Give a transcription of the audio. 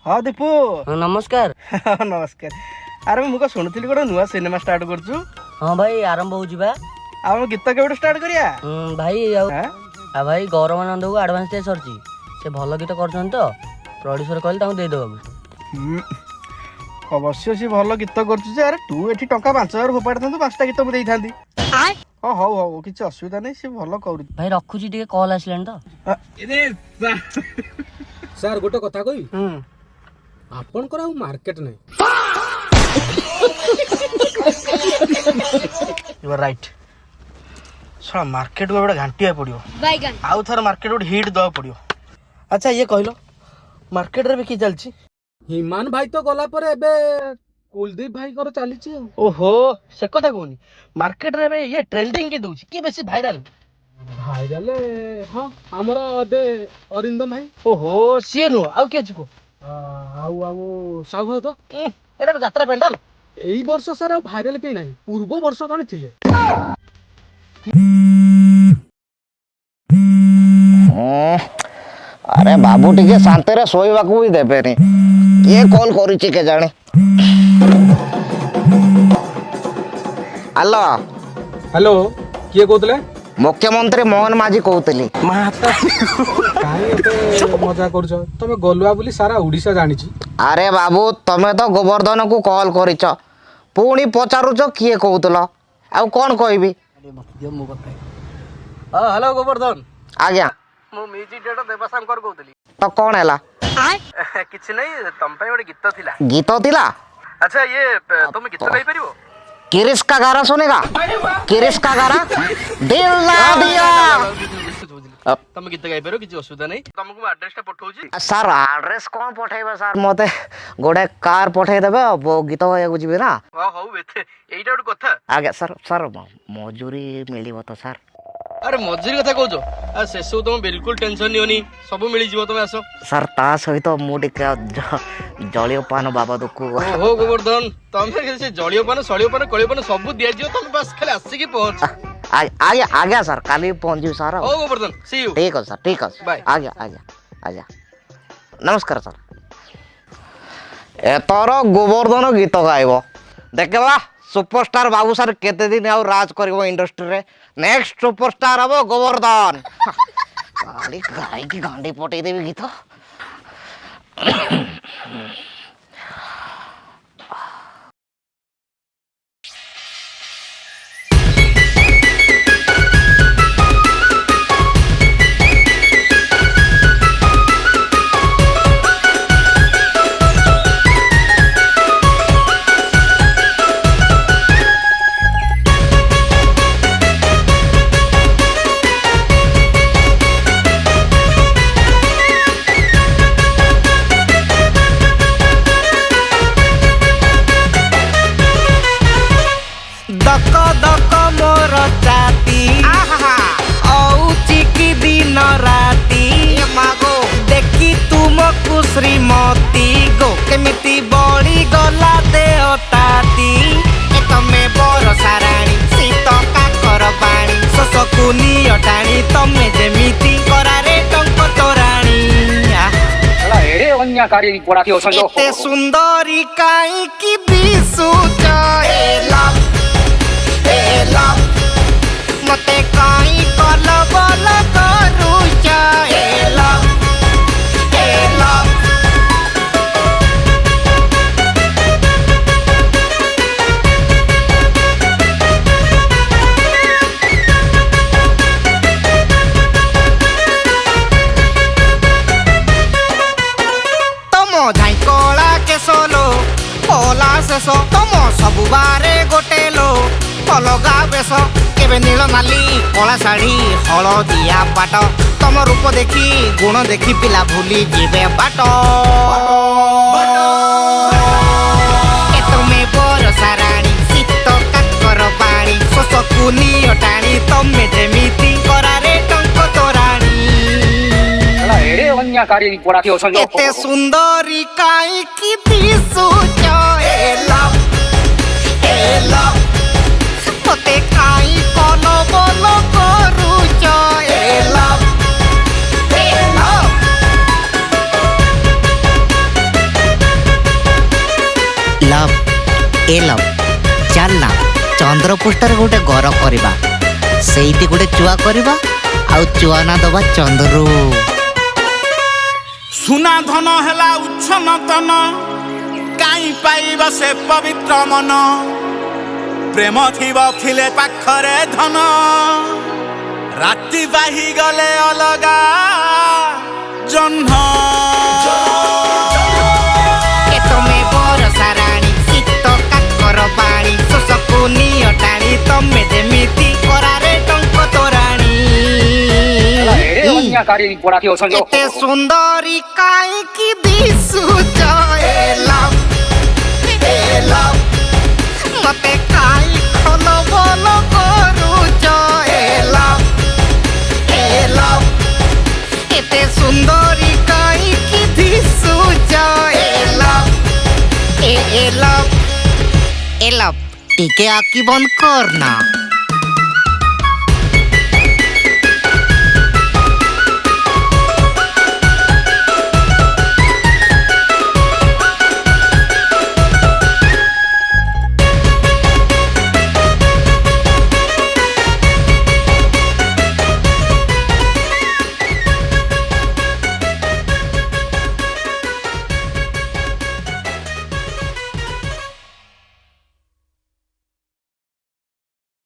हाँ दीपू नमस्कार। नमस्कार। अरे मुझे शुणुली गोटे नुआ सिनेमा स्टार्ट करूँ। हाँ भाई आरंभ हो आम गीत के स्टार्ट करिया भाई भाई गौरव नंद को आडभांस दे सरची से भल गीत कर तो प्रोड्यूसर कहले दे देबा अवश्य सी भल गीत कर अरे तू एठी टंका 5000 फोपाड़ी था 5टा गीत मुझे देई हाँ हौ हौ किसी असुविधा नहीं सी भल कर भाई रखुची टिके कॉल आसलान तो सर गोटे कथा कहि आपनकर आ मार्केट नहीं यू आर राइट साला मार्केट को घांटिया पड़ो आउ थर मार्केट गोटे हिट दवा पड़ो। अच्छा ये कहलो मार्केट रे भी की चलची हिमान भाई तो गला पर एबे कुलदीप भाई कर चलीची। ओहो से कथा कहनी मार्केट रे ये ट्रेंडिंग के दउची की बेसी वायरल भाइराले हाँ हमरा अदे अरिंदम भाई ओहो सी नु आउ के छको आउ आउ साहु तो एटा तो यात्रा पेंडाल एई वर्ष सर आ भाइराल के नहीं पूर्व वर्ष जने थिले अरे बाबू टिके शांति रे सोईबा को भी देबेनी ये कॉल करिछि के जाने। हेलो हेलो किए कहतले मुख्यमंत्री मोहन माझी कहतली माता काहे एते मजा करछ तमे गलुआ बोली सारा ओडिसा जानिछि। अरे बाबू तमे तो गोवर्धन को कॉल करिछ पुणी पचारुछ किए कहतल आ कोन कहबी हेलो गोवर्धन आज्ञा मु म्यूजिक डायरेक्टर देवाशंकर कहतली तो कौन हैला किछ नहीं तम पे गोटे गीत थिला गीत थिला। अच्छा ये तुम गीत गाई परिबो किरिस का गारा सुनेगा किरिस का गारा दिल ला दिया तुम गीत गाई परिबो किछ असुविधा नहीं तुमको एड्रेस टा पठौची सर एड्रेस कौन पठेबे सर मते गोटे कार पठेई देबे वो गीत गाया को जिबे ना हां हौ एते एइटा गोटे कथा आगे सर सर मजूरी मिलिबो तो सर अरे मजूरी कथा कहजो आ से सब तुम बिल्कुल टेंशन नियोनी सब मिली जीवो तुम आसो सर ता सहित मु टिके जलियोपान बाबद को हो गोवर्धन तमे से जलियोपान सलियोपान कलियोपान सब दिया जियो तुम बस खाली आसी की पहुंच आगे आगे सर काली पहुंची सर हो गोवर्धन सी यू ठीक है सर ठीक है बाय आगे आगे आगे नमस्कार सर एतर गोवर्धन गीत गाइबो देखबा सुपरस्टार बाबू सर केते दिन आउ राज करबो इंडस्ट्री रे नेक्स्ट सुपरस्टार हबो गोवर्धन गाड़ी गाई की गांडी पटै देबी गीत श्रीमती गो केमिति बड़ी गला देवताती ए तमे बरसा रानी शीत काकर बाणी शशकुनी अटाणी तमे जेमिति करारे टंक तोराणी एड़े अन्या कार्य पड़ा के ओसन एते सुंदरी काई की बिसु ए लव मते काई कल बल करू ए लव झाई कला के सोलो ओला शेष तम सबु बारे गोटे लो अलगा बेश केबे नील नाली कला शाढ़ी हलदिया पाट तम रूप देखी गुण देखी पिला भूली जीवे बाट तुमे बरसा राणी शीत काकर पाणी शशकुनी अटाणी तमे जेमिति करारे टंक तोराणी एड़े अन्या कार्य पड़ा के ओसन एते सुंदरी काई की दिसु ए लव मते काई कोलो बोलो करू ए लव ଏଲ ଚାଲନା ଚନ୍ଦ୍ର ପୃଷ୍ଠରେ ଗୋଟେ ଗର କରିବା, ସେଇଠି ଗୋଟେ ଚୁଆ କରିବା, ଆଉ ଚୁଆ ନା ଦବା ଚନ୍ଦ୍ରୁ। ସୁନା ଧନ ହେଲା ଉଚ୍ଛନତନ, କାଇଁ ପାଇବ ସେ ପବିତ୍ର ମନ। ପ୍ରେମ ଥିବ ଥିଲେ ପାଖରେ ଧନ, ରାତି ବାହି ଗଲେ ଅଲଗା ଜହ୍ନ। ଏ ତମେ ବରଷା ରାଣୀ, ଶୀତ କାକର ପାଣି, ଶୋଷକୁ ନିଅ ଟାଣି, ତମେ ଯେମିତି କରାରେ ଟଙ୍କ ତୋରାଣୀ। ଏତେ ସୁନ୍ଦରୀ କାହିଁକି ଦିଶୁଛ ଏ ଲଭ୍, ମତେ କାହିଁ ଖଲ ବଲ କରୁଛ ଏ ଲଭ୍। ଏତେ ସୁନ୍ଦରୀ କାହିଁକି ଦିଶୁଛ ଏ ଲଭ୍, ଏ ଲଭ୍, ଟିକେ ଆଖି ବନ୍ଦ କର ନା।